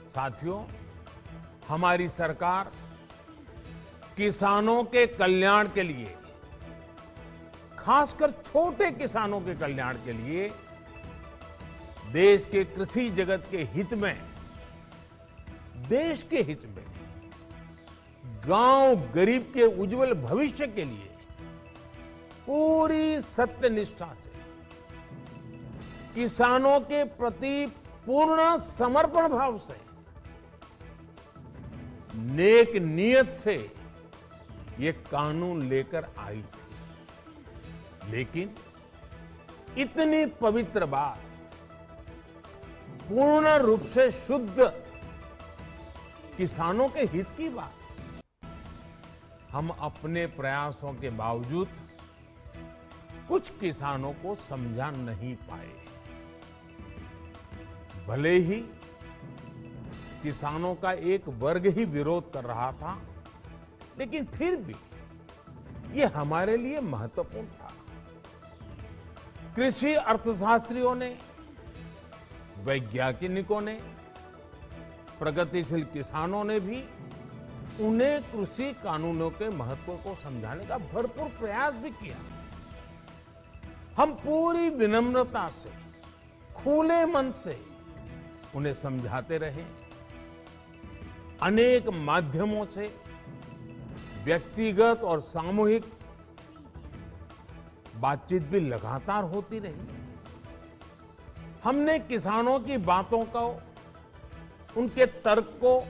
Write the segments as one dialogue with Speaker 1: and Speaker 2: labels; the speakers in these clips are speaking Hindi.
Speaker 1: साथियों, हमारी सरकार किसानों के कल्याण के लिए, खासकर छोटे किसानों के कल्याण के लिए देश के कृषि जगत के हित में, देश के हित में, गांव गरीब के उज्जवल भविष्य के लिए पूरी सत्यनिष्ठा से, किसानों के प्रति पूर्ण समर्पण भाव से, नेक नियत से ये कानून लेकर आई थी। लेकिन इतनी पवित्र बात, पूर्ण रूप से शुद्ध किसानों के हित की बात, हम अपने प्रयासों के बावजूद कुछ किसानों को समझा नहीं पाए। भले ही किसानों का एक वर्ग ही विरोध कर रहा था, लेकिन फिर भी ये हमारे लिए महत्वपूर्ण था। कृषि अर्थशास्त्रियों ने, वैज्ञानिकों ने, प्रगतिशील किसानों ने भी उन्हें कृषि कानूनों के महत्व को समझाने का भरपूर प्रयास भी किया। हम पूरी विनम्रता से, खुले मन से उन्हें समझाते रहे। अनेक माध्यमों से व्यक्तिगत और सामूहिक बातचीत भी लगातार होती रही। हमने किसानों की बातों को, उनके तर्क को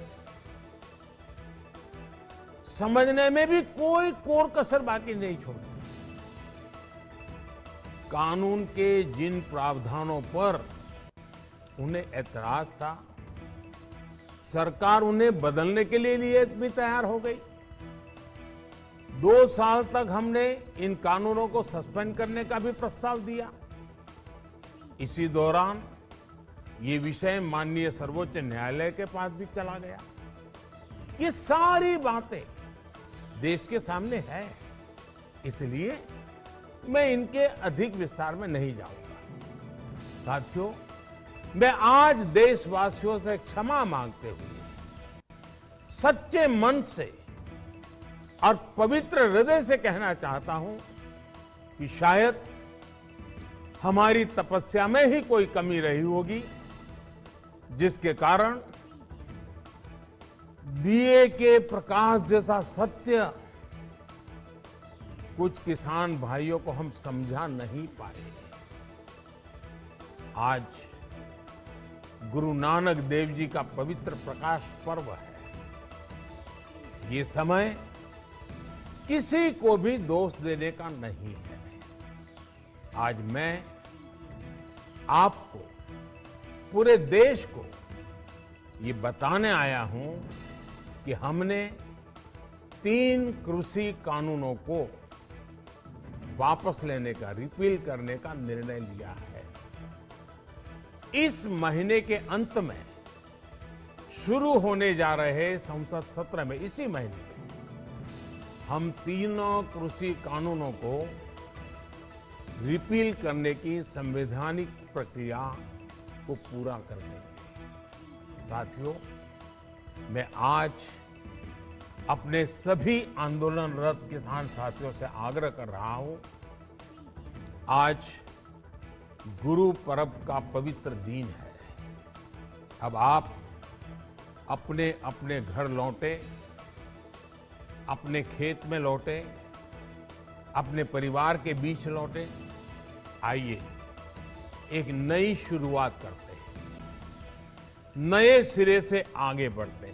Speaker 1: समझने में भी कोई कोर कसर बाकी नहीं छोड़ी। कानून के जिन प्रावधानों पर उन्हें ऐतराज था, सरकार उन्हें बदलने के लिए भी तैयार हो गई। 2 साल तक हमने इन कानूनों को सस्पेंड करने का भी प्रस्ताव दिया। इसी दौरान ये विषय माननीय सर्वोच्च न्यायालय के पास भी चला गया। ये सारी बातें देश के सामने है, इसलिए मैं इनके अधिक विस्तार में नहीं जाऊंगा। साथियों, मैं आज देशवासियों से क्षमा मांगते हुए सच्चे मन से और पवित्र हृदय से कहना चाहता हूं कि शायद हमारी तपस्या में ही कोई कमी रही होगी, जिसके कारण दिए के प्रकाश जैसा सत्य कुछ किसान भाइयों को हम समझा नहीं पाए। आज गुरु नानक देव जी का पवित्र प्रकाश पर्व है। ये समय किसी को भी दोष देने का नहीं है। आज मैं आपको, पूरे देश को ये बताने आया हूं कि हमने 3 कृषि कानूनों को वापस लेने का, रिपील करने का निर्णय लिया है। इस महीने के अंत में शुरू होने जा रहे संसद सत्र में, इसी महीने में, हम 3 कृषि कानूनों को रिपील करने की संवैधानिक प्रक्रिया को पूरा कर देंगे। साथियों, मैं आज अपने सभी आंदोलनरत किसान साथियों से आग्रह कर रहा हूं, आज गुरु पर्व का पवित्र दिन है। अब आप अपने अपने घर लौटे, अपने खेत में लौटे, अपने परिवार के बीच लौटे। आइए एक नई शुरुआत करते हैं, नए सिरे से आगे बढ़ते हैं।